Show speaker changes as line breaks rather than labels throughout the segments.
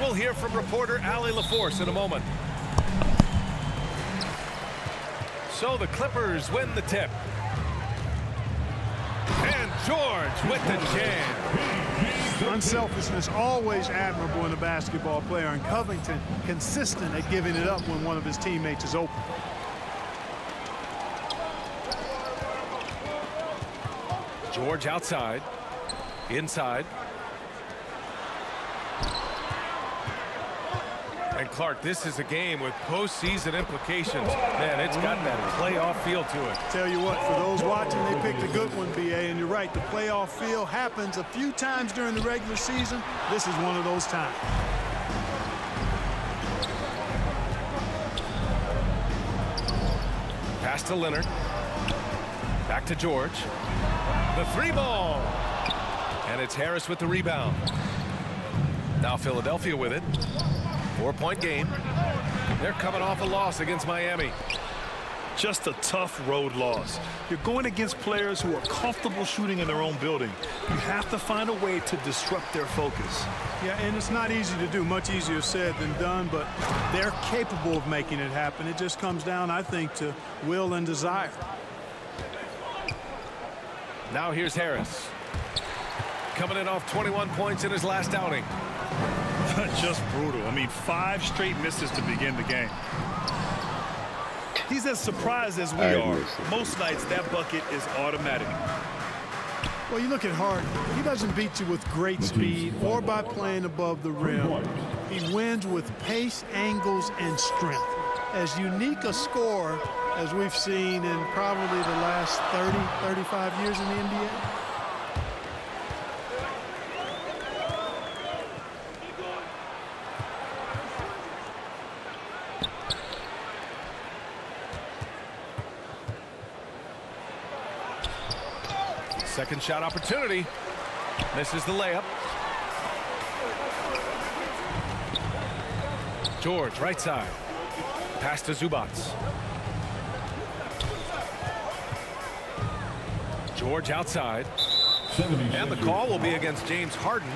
we'll hear from reporter Allie LaForce in a moment. So the Clippers win the tip. And George with the jam.
Unselfishness always admirable in a basketball player, and Covington consistent at giving it up when one of his teammates is open.
George outside, inside. And Clark, this is a game with postseason implications. Man, it's got that playoff feel to it.
Tell you what, for those watching, they picked a good one, BA, and you're right. The playoff feel happens a few times during the regular season. This is one of those times.
Pass to Leonard. Back to George. The three ball. And it's Harris with the rebound. Now Philadelphia with it. 4-point game. They're coming off a loss against Miami.
Just a tough road loss. You're going against players who are comfortable shooting in their own building. You have to find a way to disrupt their focus.
Yeah, and it's not easy to do. Much easier said than done, but they're capable of making it happen. It just comes down, I think, to will and desire.
Now here's Harris. Coming in off 21 points in his last outing.
Just brutal. I mean, 5 straight misses to begin the game. He's as surprised as we are. Most nights that bucket is automatic.
Well, you look at Harden. He doesn't beat you with great speed or by playing above the rim. He wins with pace, angles, and strength. As unique a scorer as we've seen in probably the last 30, 35 years in the NBA.
Second shot opportunity. Misses the layup. George, right side. Pass to Zubac. George outside. And the call will be against James Harden.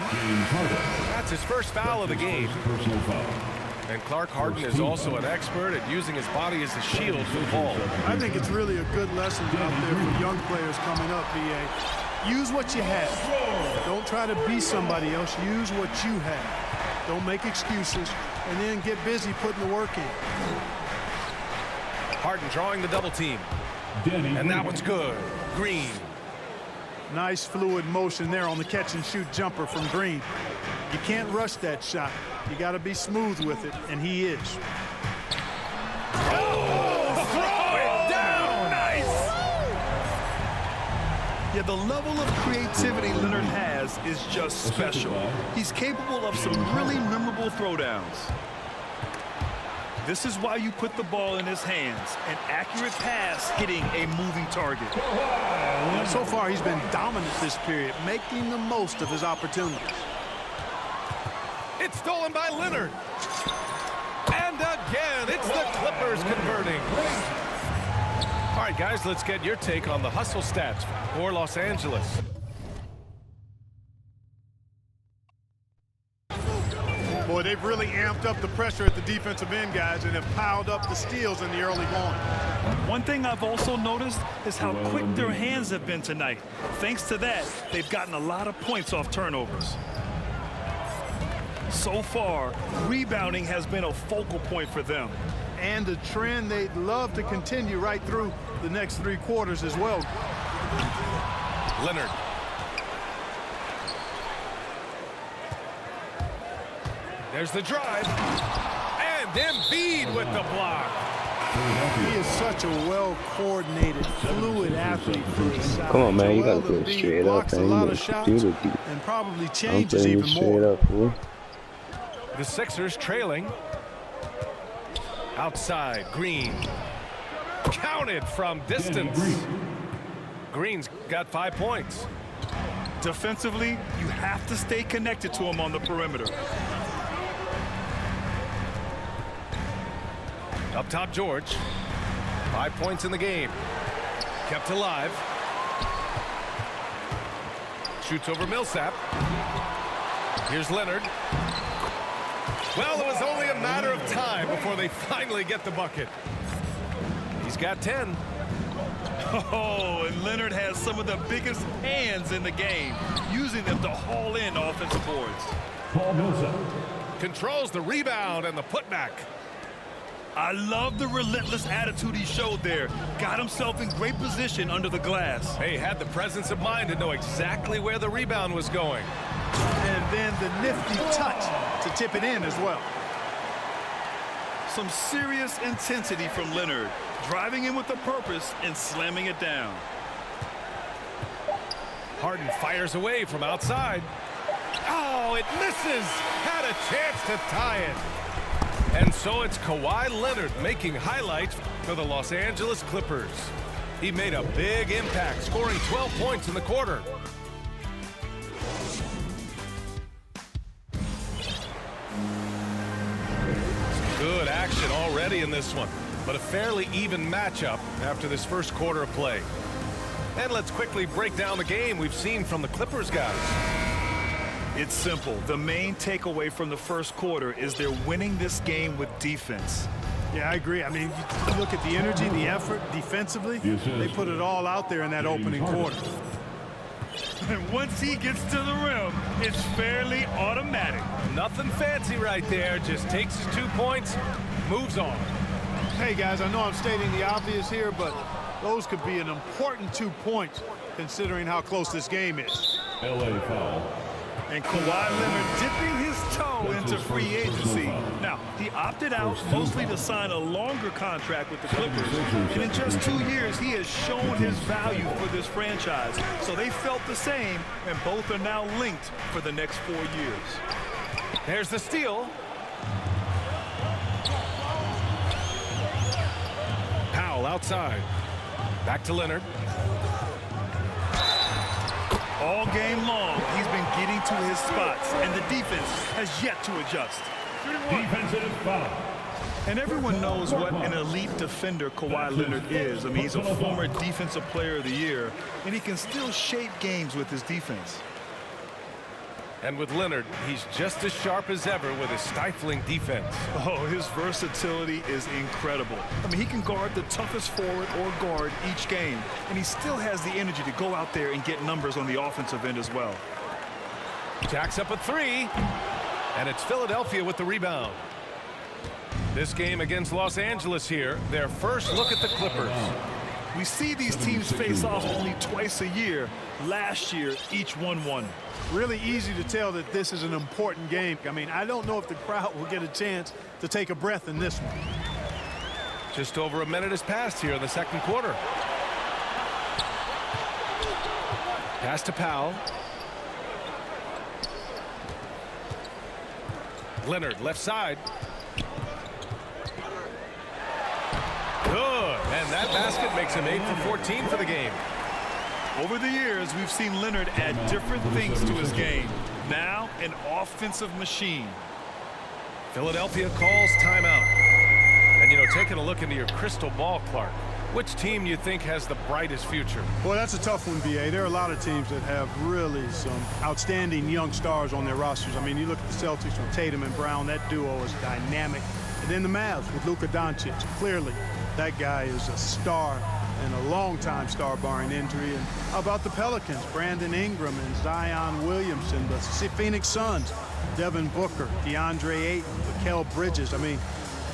That's his first foul of the game. And Clark, Harden is also an expert at using his body as a shield for the ball.
I think it's really a good lesson out there for young players coming up, BA. Use what you have. Don't try to be somebody else. Use what you have. Don't make excuses, and then get busy putting the work in.
Harden drawing the double team. And that one's good. Green.
Nice fluid motion there on the catch and shoot jumper from Green. You can't rush that shot. You got to be smooth with it, and he is.
Oh, throw it down! Nice!
Yeah, the level of creativity Leonard has is just special. He's capable of some really memorable throwdowns. This is why you put the ball in his hands. An accurate pass hitting a moving target.
So far, he's been dominant this period, making the most of his opportunities.
It's stolen by Leonard. And again, it's the Clippers converting. All right, guys, let's get your take on the hustle stats for Los Angeles.
Boy, they've really amped up the pressure at the defensive end, guys, and have piled up the steals in the early going.
One thing I've also noticed is how quick their hands have been tonight. Thanks to that, they've gotten a lot of points off turnovers. So far, rebounding has been a focal point for them.
And a trend they'd love to continue right through the next 3 quarters as well.
Leonard. There's the drive. And Embiid with the block.
He is such a well-coordinated, fluid athlete for his size.
Come on, man, you gotta
Joel
play
Embiid
straight up,
blocks a
man.
lot
You
of
gotta
shots
do the deep.
and probably
I'm
changes
playing
even
straight
more.
up, fool.
The Sixers trailing. Outside, Green. Counted from distance. Green's got 5 points.
Defensively, you have to stay connected to him on the perimeter.
Up top, George. 5 points in the game. Kept alive. Shoots over Millsap. Here's Leonard. Well, it was only a matter of time before they finally get the bucket. He's got 10.
Oh, and Leonard has some of the biggest hands in the game, using them to haul in offensive boards.
Paul Millsap.
Controls the rebound and the putback.
I love the relentless attitude he showed there. Got himself in great position under the glass.
He had the presence of mind to know exactly where the rebound was going.
And then the nifty touch to tip it in as well.
Some serious intensity from Leonard, driving in with a purpose and slamming it down.
Harden fires away from outside. Oh, it misses. Had a chance to tie it. And so it's Kawhi Leonard making highlights for the Los Angeles Clippers. He made a big impact, scoring 12 points in the quarter. Good action already in this one, but a fairly even matchup after this first quarter of play. And let's quickly break down the game we've seen from the Clippers guys.
It's simple. The main takeaway from the first quarter is they're winning this game with defense.
Yeah, I agree. I mean, you look at the energy, the effort defensively, they put it all out there in that opening quarter.
And once he gets to the rim, it's fairly automatic.
Nothing fancy right there. Just takes his 2 points, moves on.
Hey, guys, I know I'm stating the obvious here, but those could be an important 2 points considering how close this game is.
LA foul.
And Kawhi Leonard dipping his toe into free agency. Now, he opted out mostly to sign a longer contract with the Clippers. And in just 2 years, he has shown his value for this franchise. So they felt the same, and both are now linked for the next 4 years.
There's the steal. Powell outside. Back to Leonard.
All game long, he's been getting to his spots, and the defense has yet to adjust.
Defensive foul.
And everyone knows what an elite defender Kawhi Leonard is. I mean, he's a former Defensive Player of the Year, and he can still shape games with his defense.
And with Leonard, he's just as sharp as ever with his stifling defense.
Oh, his versatility is incredible. I mean, he can guard the toughest forward or guard each game, and he still has the energy to go out there and get numbers on the offensive end as well.
Jacks up a three, and it's Philadelphia with the rebound. This game against Los Angeles here, their first look at the Clippers.
We see these teams face off only twice a year. Last year, each won.
Really easy to tell that this is an important game. I mean, I don't know if the crowd will get a chance to take a breath in this one.
Just over a minute has passed here in the second quarter. Pass to Powell. Leonard, left side. Good, and that basket makes him 8 for 14 for the game.
Over the years, we've seen Leonard add different things to his game. Now, an offensive machine.
Philadelphia calls timeout. And, you know, taking a look into your crystal ball, Clark, which team you think has the brightest future?
Well, that's a tough one, B.A. There are a lot of teams that have really some outstanding young stars on their rosters. I mean, you look at the Celtics with Tatum and Brown. That duo is dynamic. And then the Mavs with Luka Doncic. Clearly, that guy is a star and a long-time star barring injury. And how about the Pelicans? Brandon Ingram and Zion Williamson. The Phoenix Suns, Devin Booker, DeAndre Ayton, Mikal Bridges. I mean,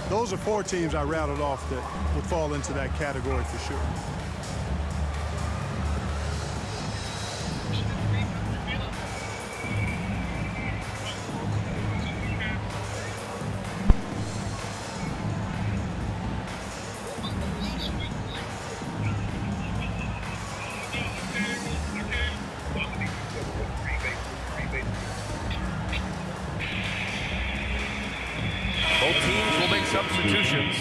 those are 4 teams I rattled off that would fall into that category for sure.
Both teams will make substitutions.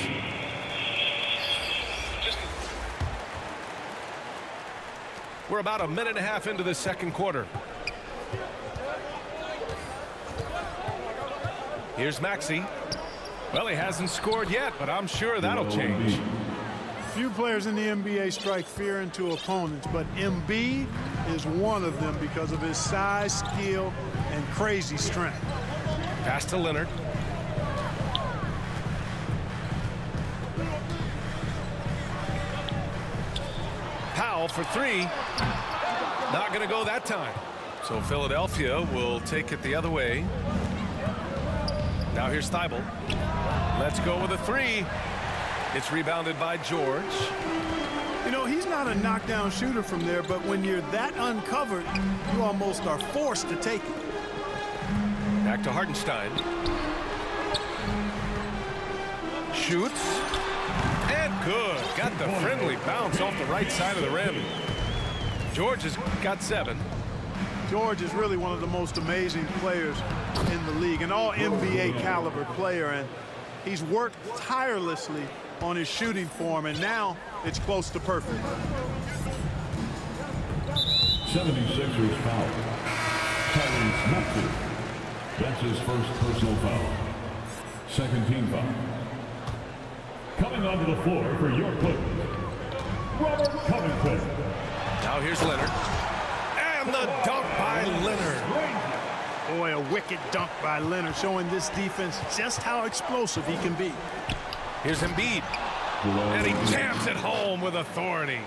We're about a minute and a half into the second quarter. Here's Maxey. Well, he hasn't scored yet, but I'm sure that'll change.
Few players in the NBA strike fear into opponents, but Embiid is one of them because of his size, skill, and crazy strength.
Pass to Leonard. Powell for three. Not going to go that time. So Philadelphia will take it the other way. Now here's Thibault. Let's go with a three. It's rebounded by George.
You know, he's not a knockdown shooter from there, but when you're that uncovered, you almost are forced to take it.
Back to Hartenstein. Shoots. And good. Got the friendly bounce off the right side of the rim. George has got 7.
George is really one of the most amazing players in the league, an all-NBA caliber player, and he's worked tirelessly on his shooting form, and now it's close to perfect.
76ers foul. Tyrese Maxey. That's his first personal foul. Second team foul. Coming onto the floor for your Clippers, Robert Covington.
Now here's Leonard. And the dunk by Leonard.
Boy, a wicked dunk by Leonard, showing this defense just how explosive he can be.
Here's Embiid. And he jams it home with authority.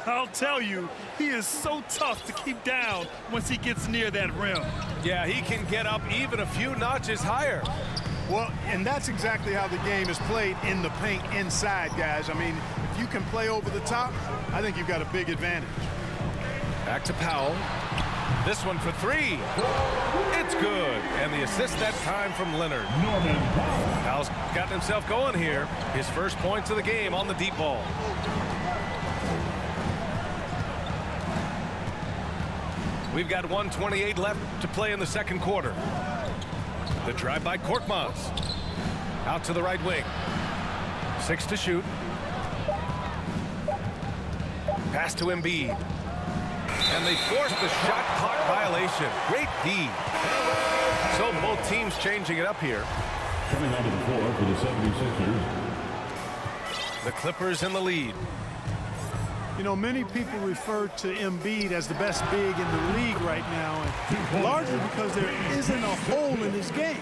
I'll tell you, he is so tough to keep down once he gets near that rim.
Yeah, he can get up even a few notches higher.
Well, and that's exactly how the game is played in the paint inside, guys. I mean, if you can play over the top, I think you've got a big advantage.
Back to Powell. This one for three. It's good. And the assist that time from Leonard. Powell's gotten himself going here. His first points of the game on the deep ball. We've got 1:28 left to play in the second quarter. The drive by Korkmaz. Out to the right wing. 6 to shoot. Pass to Embiid. And they forced the shot clock violation. Great D. So both teams changing it up here.
Coming onto the floor for the 76ers.
The Clippers in the lead.
You know, many people refer to Embiid as the best big in the league right now, and largely because there isn't a hole in his game.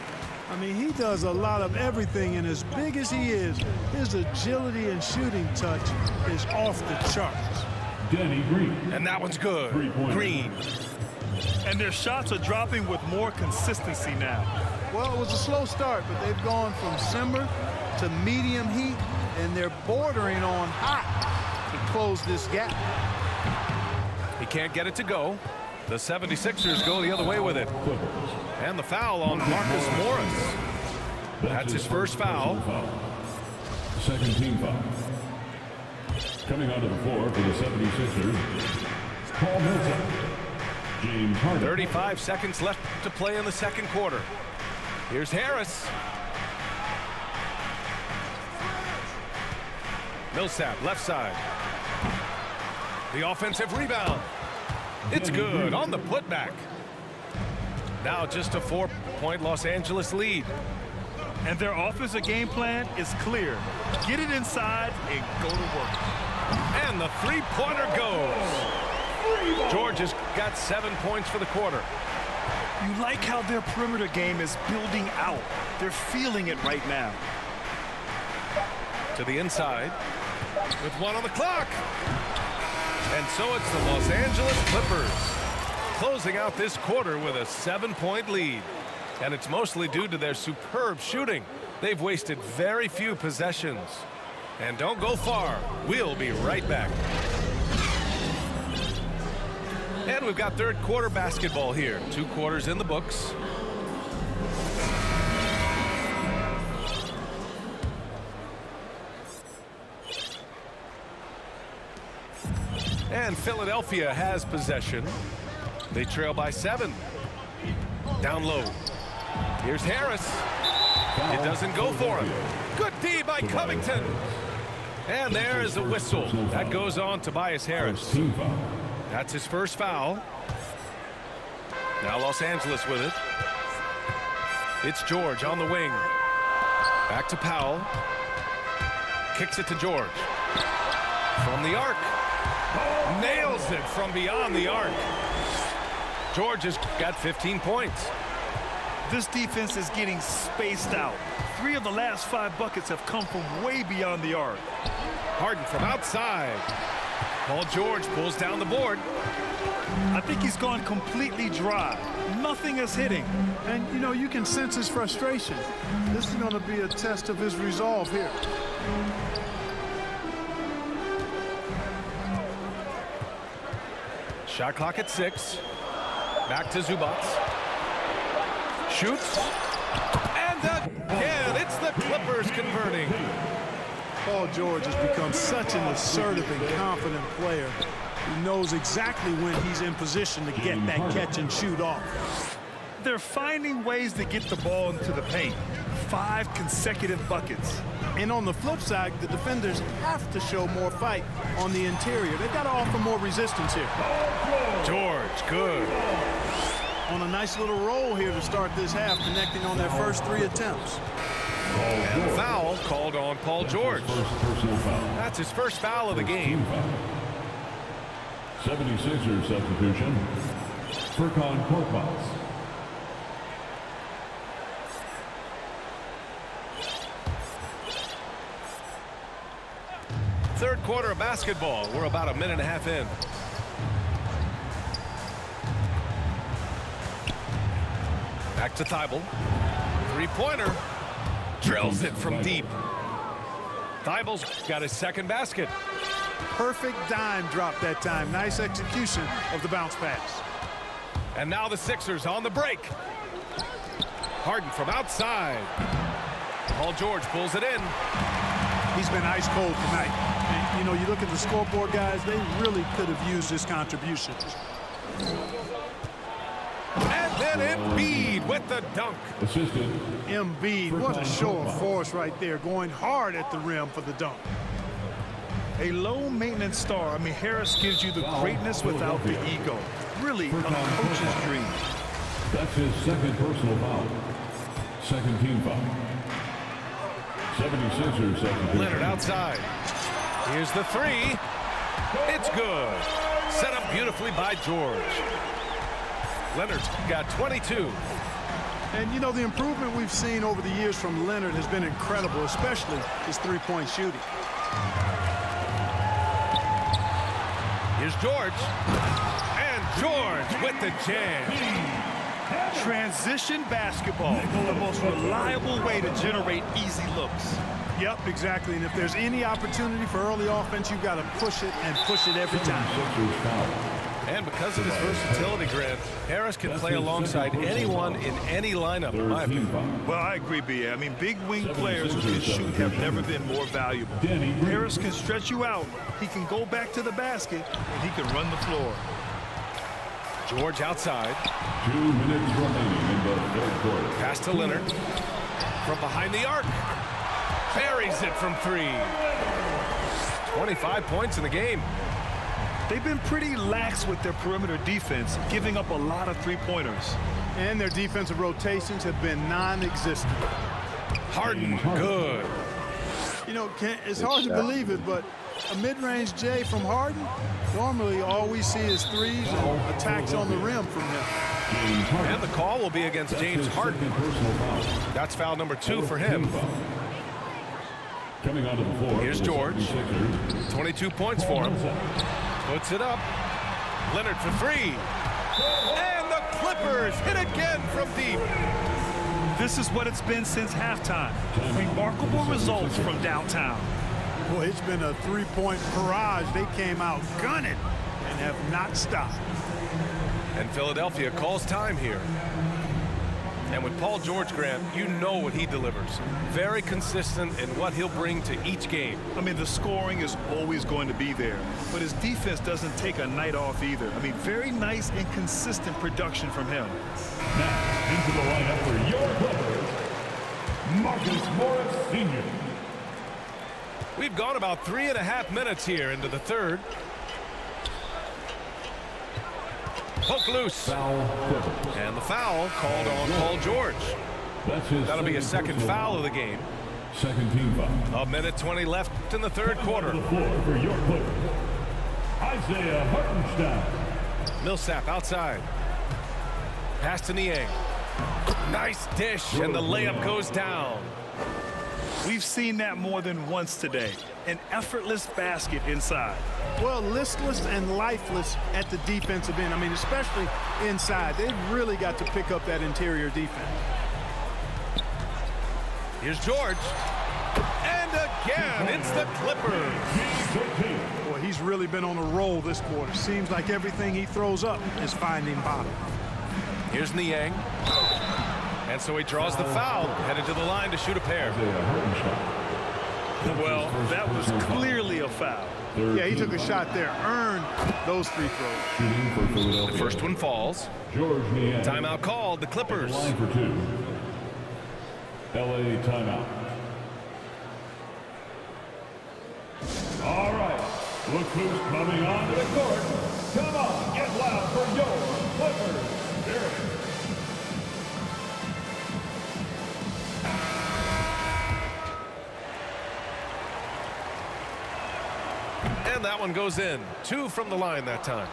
I mean, he does a lot of everything, and as big as he is, his agility and shooting touch is off the charts.
Danny Green.
And that one's good. Green.
And their shots are dropping with more consistency now.
Well, it was a slow start, but they've gone from simmer to medium heat, and they're bordering on hot to close this gap.
He can't get it to go. The 76ers go the other way with it. And the foul on Marcus Morris. That's his first foul.
Second team foul. Coming onto the floor for the 76ers, Paul Millsap. James Harden.
35 seconds left to play in the second quarter. Here's Harris. Millsap, left side. The offensive rebound. It's good on the putback. Now just a 4-point Los Angeles lead.
And their offensive game plan is clear. Get it inside and go to work.
And the three-pointer goes. George has got 7 points for the quarter.
You like how their perimeter game is building out. They're feeling it right now.
To the inside with 1 on the clock. And so it's the Los Angeles Clippers closing out this quarter with a 7-point lead. And it's mostly due to their superb shooting. They've wasted very few possessions. And don't go far. We'll be right back. And we've got third quarter basketball here. 2 quarters in the books. And Philadelphia has possession. They trail by 7. Down low. Here's Harris. It doesn't go for him. Good D by Covington. And there is a whistle. That goes on Tobias Harris. That's his first foul. Now Los Angeles with it. It's George on the wing. Back to Powell. Kicks it to George. From the arc. Nails it from beyond the arc. George has got 15 points.
This defense is getting spaced out. 3 of the last 5 buckets have come from way beyond the arc.
Harden from outside. Paul George pulls down the board.
I think he's gone completely dry. Nothing is hitting.
And, you know, you can sense his frustration. This is going to be a test of his resolve here.
Shot clock at 6. Back to Zubac. Shoots. And again, it's the Clippers converting.
Paul George has become such an assertive and confident player. He knows exactly when he's in position to get that catch and shoot off.
They're finding ways to get the ball into the paint. 5 consecutive buckets.
And on the flip side, the defenders have to show more fight on the interior. They've got to offer more resistance here.
George, good.
On a nice little roll here to start this half, connecting on their first 3 attempts.
And foul called on Paul George. That's his first foul of the game.
76ers substitution. Furkan Korkmaz.
Third quarter of basketball. We're about a minute and a half in. Back to Thibault. Three-pointer. Drills it from deep. Thibault's got his second basket.
Perfect dime drop that time. Nice execution of the bounce pass.
And now the Sixers on the break. Harden from outside. Paul George pulls it in.
He's been ice cold tonight. And, you know, you look at the scoreboard, guys, they really could have used his contribution.
And then Embiid with the dunk.
Assisted.
Embiid, what a show of force right there, going hard at the rim for the dunk.
A low-maintenance star. I mean, Harris gives you the greatness without the ego. Really, a coach's dream.
That's his second personal foul. Second team foul. 76ers substitution.
Leonard outside. Here's the three. It's good. Set up beautifully by George. Leonard's got 22.
And, you know, the improvement we've seen over the years from Leonard has been incredible, especially his three-point shooting.
Here's George. And George with the jam.
Transition basketball, the most reliable way to generate easy looks.
Yep, exactly. And if there's any opportunity for early offense, you've got to push it and push it every time.
And because of his versatility, Grant, Harris can play alongside anyone in any lineup, in my opinion.
Well, I agree, B.A. I mean, big wing players who can shoot have never been more valuable. Harris can stretch you out. He can go back to the basket, and he can run the floor.
George outside.
2 minutes remaining in the third quarter.
Pass to Leonard. From behind the arc. Buries it from 3. 25 points in the game.
They've been pretty lax with their perimeter defense, giving up a lot of three-pointers.
And their defensive rotations have been non-existent.
Harden, good.
You know, it's hard to believe it, but a mid-range J from Harden, normally all we see is threes and attacks on the rim from him.
And the call will be against James Harden. That's foul number 2 for him.
Coming onto the floor.
Here's George. 22 points for him. Puts it up. Leonard for 3. And the Clippers hit again from deep.
This is what it's been since halftime. Remarkable results from downtown.
Boy, it's been a three-point barrage. They came out gunning and have not stopped.
And Philadelphia calls time here. And with Paul George, Grant, you know what he delivers. Very consistent in what he'll bring to each game.
I mean, the scoring is always going to be there, but his defense doesn't take a night off either. I mean, very nice and consistent production from him.
Now, into the lineup for your Clippers, Marcus Morris Sr.
We've gone about 3.5 minutes here into the third. Poke loose. And the foul called on Paul George. That'll be a second foul of the game.
Second team foul.
1:20 left in the third quarter.
The floor for your Clippers, Isaiah Hartenstein.
Millsap outside. Pass to Niang. Nice dish, and the layup goes down.
We've seen that more than once today. An effortless basket inside.
Well, listless and lifeless at the defensive end. I mean, especially inside. They've really got to pick up that interior defense.
Here's George. And again, it's the Clippers.
Boy, he's really been on a roll this quarter. Seems like everything he throws up is finding bottom.
Here's Niang. And so he draws the foul, headed to the line to shoot a pair.
Well, that was clearly a foul.
Yeah, he took a shot there, earned those free throws.
The first one falls. Timeout called, the Clippers.
Line for 2. LA timeout. All right, look who's coming onto the court. Come on, get loud for your Clippers. Here it is.
And that one goes in. 2 from the line that time.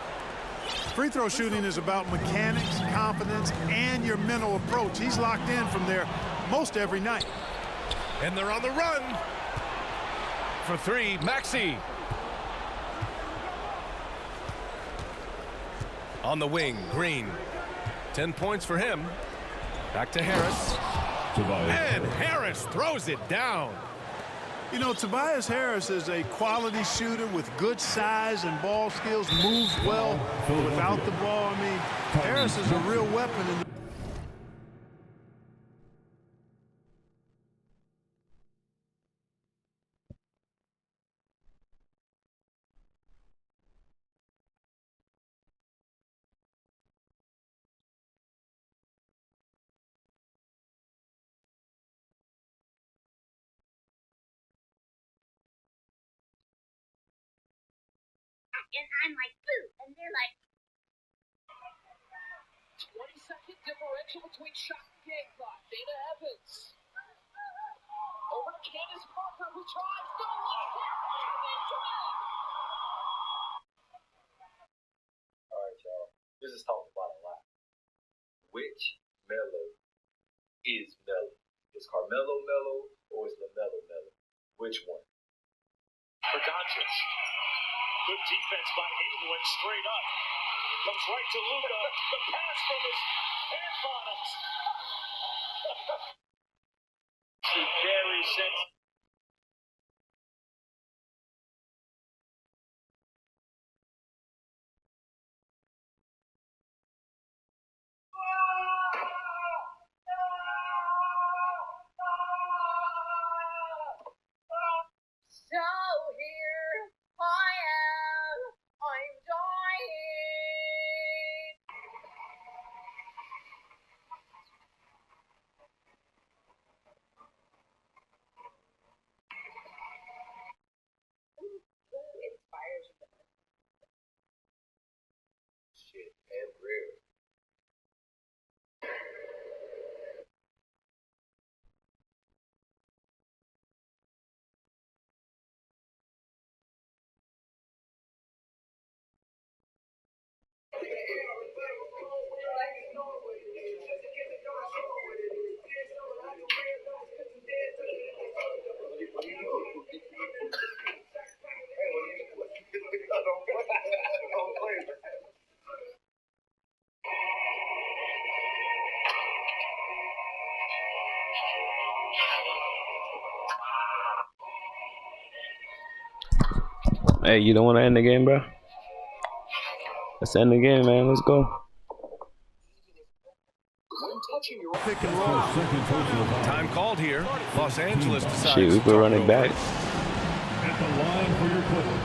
Free throw shooting is about mechanics, confidence, and your mental approach. He's locked in from there most every night.
And they're on the run. For 3, Maxey. On the wing, Green. 10 points for him. Back to Harris. And Harris throws it down.
You know, Tobias Harris is a quality shooter with good size and ball skills, moves well without the ball. I mean, Harris is a real weapon in the
and I'm like, boo, and they're like,
20-second differential between shot and game clock. Dana Evans. Over to Candace Parker, who tries to lock it.
All right, y'all. This is talked about a lot. Which Melo is Melo? Is Carmelo Melo or is LaMelo Melo? Which one?
For Doncic. Good defense by England, straight up. Comes right to Luka. The pass from his hand bottoms. Very sensitive.
so here I am, I'm dying. Who inspires you?
Shit, and rare.
Hey, you don't want to end the game, bro? Let's end the game, man. Let's go.
pick and roll.
Time called here. Los Angeles decides
Shit, we
to
could run it back.
At the line for your Clippers,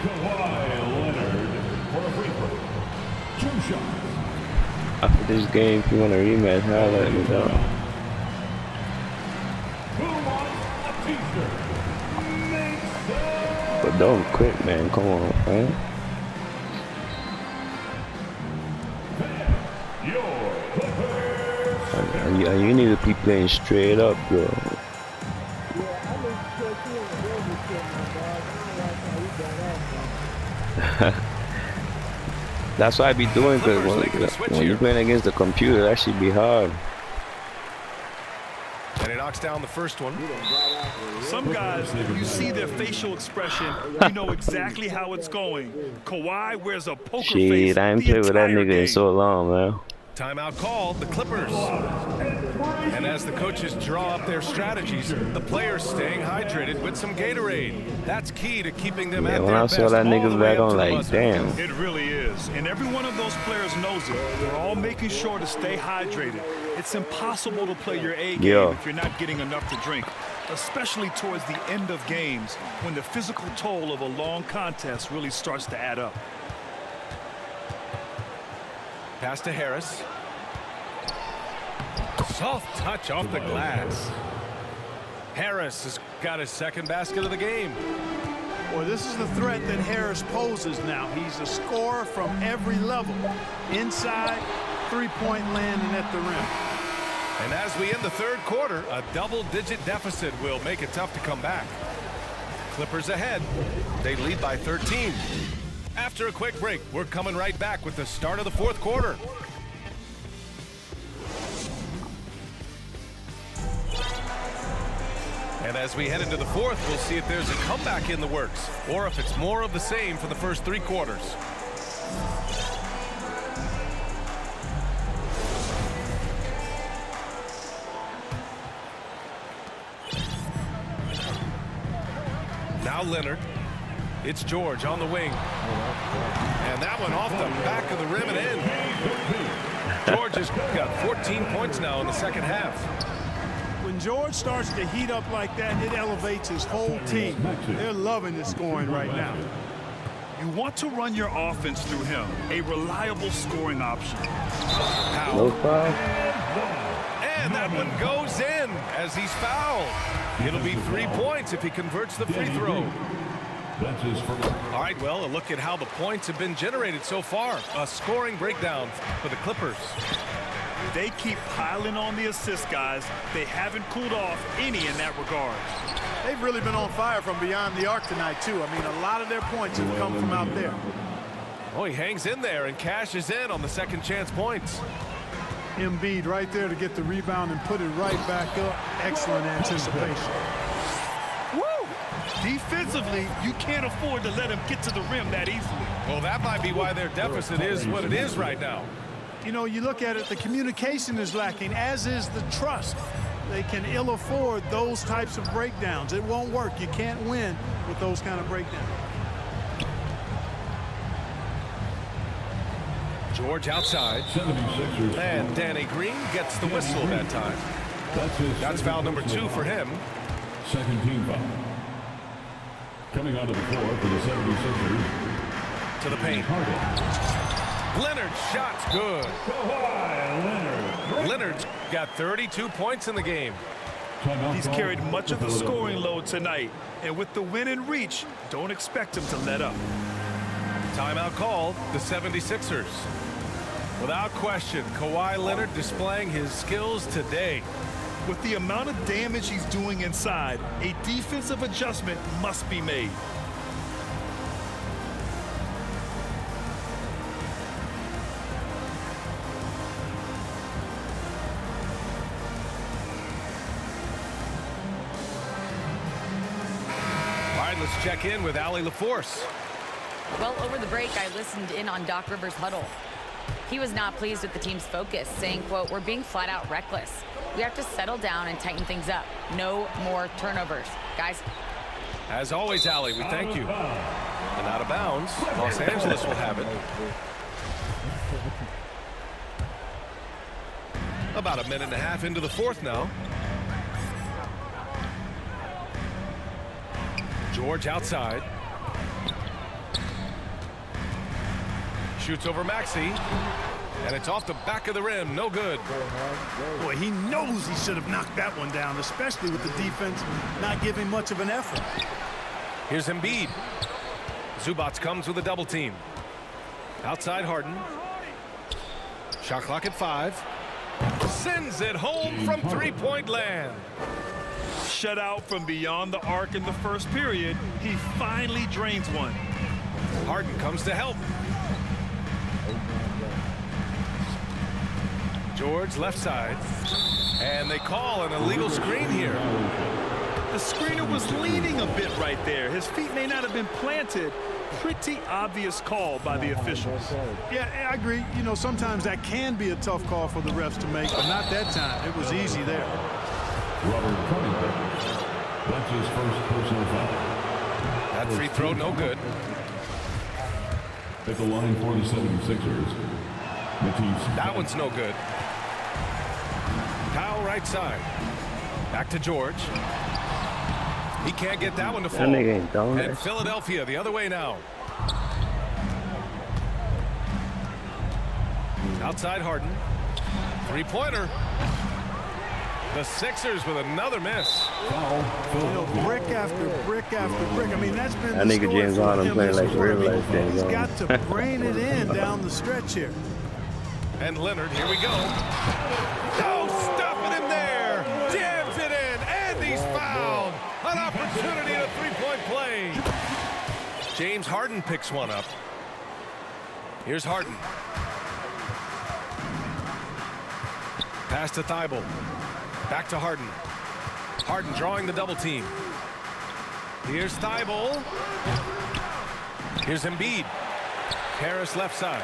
Kawhi Leonard for a free throw. 2 shots.
After this game, if you want a rematch, let me know.
Who wants a t-shirt?
But don't quit, man. Come on, man.
Your Clippers.
You need to be playing straight up, bro. That's what I be doing, because when you're playing against the computer, that should be hard.
And he knocks down the first one.
Some guys, you see their facial expression, you know exactly how it's going. Kawhi wears a poker face.
Shit, I ain't played with that nigga in so long, man.
Timeout called, the Clippers. And as the coaches draw up their strategies, the players staying hydrated with some Gatorade. That's key to keeping them at
When
their
I
best.
saw that
all
nigga
the way
back,
up
I'm
to the
like,
buzzer.
damn.
It really is. And every one of those players knows it. They're all making sure to stay hydrated. It's impossible to play your A game if you're not getting enough to drink, especially towards the end of games when the physical toll of a long contest really starts to add up.
Pass to Harris. Soft touch off the glass. Harris has got his second basket of the game.
Boy, this is the threat that Harris poses now. He's a scorer from every level. Inside, three-point land, and at the rim.
And as we end the third quarter, a double-digit deficit will make it tough to come back. Clippers ahead. They lead by 13. After a quick break, we're coming right back with the start of the fourth quarter. And as we head into the fourth, we'll see if there's a comeback in the works or if it's more of the same for the first three quarters. Now Leonard. It's George on the wing. And that one off the back of the rim and in. George has got 14 points now in the second half.
When George starts to heat up like that, it elevates his whole team. They're loving the scoring right now.
You want to run your offense through him, a reliable scoring option.
No foul.
And that one goes in as he's fouled. It'll be 3 points if he converts the free throw. All right, well, a look at how the points have been generated so far. A scoring breakdown for the Clippers.
They keep piling on the assist, guys. They haven't cooled off any in that regard.
They've really been on fire from beyond the arc tonight, too. I mean, a lot of their points have come from out there.
Oh, he hangs in there and cashes in on the second chance points.
Embiid right there to get the rebound and put it right back up. Excellent anticipation.
Woo! Defensively, you can't afford to let him get to the rim that easily.
Well, that might be why their deficit is what it is right now.
You know, you look at it, the communication is lacking, as is the trust. They can ill afford those types of breakdowns. It won't work. You can't win with those kind of breakdowns.
George outside. And Danny Green gets the whistle that time. That's foul number 2 for him.
Second team foul. Coming onto the floor for the 76ers.
To the paint. Leonard's shot's good.
Kawhi Leonard.
Leonard's got 32 points in the game.
He's carried much of the scoring load tonight, and with the win in reach, don't expect him to let up.
Timeout called, the 76ers. Without question, Kawhi Leonard displaying his skills today.
With the amount of damage he's doing inside, a defensive adjustment must be made.
Let's check in with Allie LaForce.
Well, over the break, I listened in on Doc Rivers' huddle. He was not pleased with the team's focus, saying, quote, "We're being flat out reckless. We have to settle down and tighten things up. No more turnovers." Guys.
As always, Allie, we thank you. And out of bounds, Los Angeles will have it. About a minute and a half into the fourth now. George outside. Shoots over Maxey. And it's off the back of the rim. No good.
Boy, he knows he should have knocked that one down, especially with the defense not giving much of an effort.
Here's Embiid. Zubats comes with a double team. Outside Harden. Shot clock at 5. Sends it home from three-point land.
Shut out from beyond the arc in the first period, he finally drains one.
Harden comes to help. George left side. And they call an illegal screen here.
The screener was leaning a bit right there. His feet may not have been planted. Pretty obvious call by the officials.
Yeah, I agree. You know, sometimes that can be a tough call for the refs to make, but not that time. It was easy there.
Robert Cunningham. That's his first personal foul.
That free throw, no good.
At the line for the 76ers, Matisse.
That one's no good. Kyle right side. Back to George. He can't get that one to fall. And Philadelphia the other way now. Outside Harden. Three-pointer. The Sixers with another miss.
You know, brick after brick after brick. I mean, that's been
that nigga James Harden playing like real life James
He's
Harden.
got to brain it in down the stretch here.
And Leonard, here we go. Oh, stop it in there. Jams it in, and he's fouled. An opportunity at a three-point play. James Harden picks one up. Here's Harden. Pass to Thibault. Back to Harden. Harden drawing the double team. Here's Thibault. Here's Embiid. Harris left side.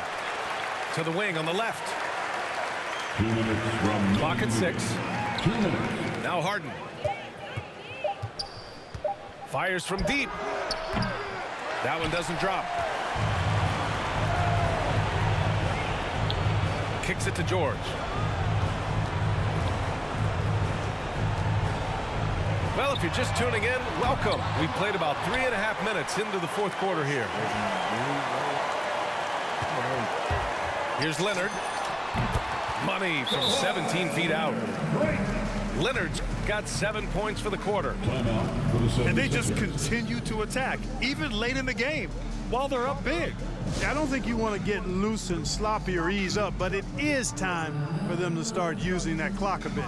To the wing on the left.
2 minutes from
Clock at 6.
2 minutes.
Now Harden. Fires from deep. That one doesn't drop. Kicks it to George. Well, if you're just tuning in, welcome. We've played about 3.5 minutes into the fourth quarter here. Here's Leonard. Money from 17 feet out. Leonard's got 7 points for the quarter.
And they just continue to attack, even late in the game, while they're up big.
I don't think you want to get loose and sloppy or ease up, but it is time for them to start using that clock a bit.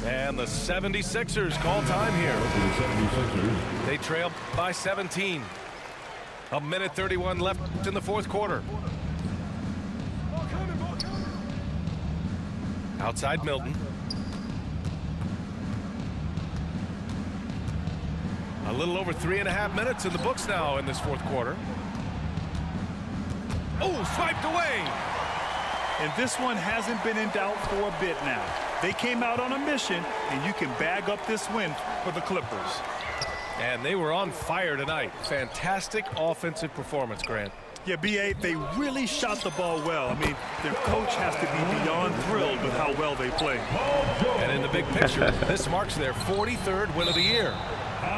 And the 76ers call time here. They trail by 17. 1:31 left in the fourth quarter. Outside Milton. A little over 3.5 minutes in the books now in this fourth quarter. Oh, swiped away.
And this one hasn't been in doubt for a bit now. They came out on a mission, and you can bag up this win for the Clippers.
And they were on fire tonight. Fantastic offensive performance, Grant.
Yeah, B.A., they really shot the ball well. I mean, their coach has to be beyond thrilled with how well they played.
And in the big picture, this marks their 43rd win of the year.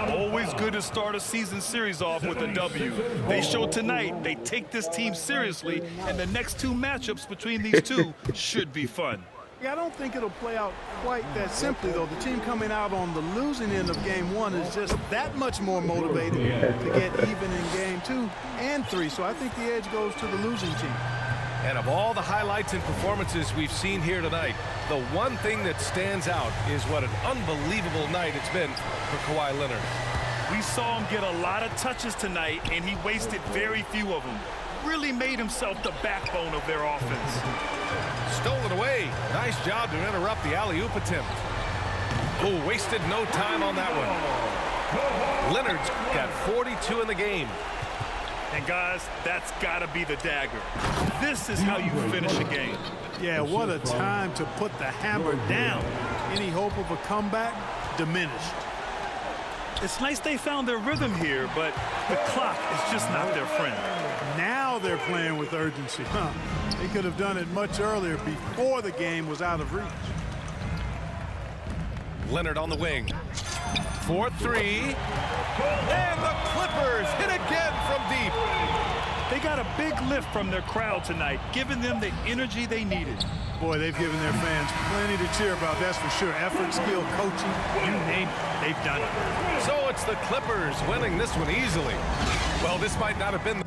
Always good to start a season series off with a W. They showed tonight they take this team seriously, and the next two matchups between these two should be fun.
Yeah, I don't think it'll play out quite that simply, though. The team coming out on the losing end of game one is just that much more motivated to get even in game 2 and 3. So I think the edge goes to the losing team.
And of all the highlights and performances we've seen here tonight, the one thing that stands out is what an unbelievable night it's been for Kawhi Leonard.
We saw him get a lot of touches tonight, and he wasted very few of them. Really made himself the backbone of their offense.
Stolen away. Nice job to interrupt the alley-oop attempt. Oh, wasted no time on that one. Leonard's got 42 in the game.
And guys, that's got to be the dagger. This is how you finish a game.
Yeah, what a time to put the hammer down. Any hope of a comeback diminished.
It's nice they found their rhythm here, but the clock is just not their friend.
Now they're playing with urgency. They could have done it much earlier before the game was out of reach.
Leonard on the wing. 4-3. And the Clippers hit again from deep.
They got a big lift from their crowd tonight, giving them the energy they needed.
Boy, they've given their fans plenty to cheer about, that's for sure. Effort, skill, coaching, you name it, they've done it.
So it's the Clippers winning this one easily. Well, this might not have been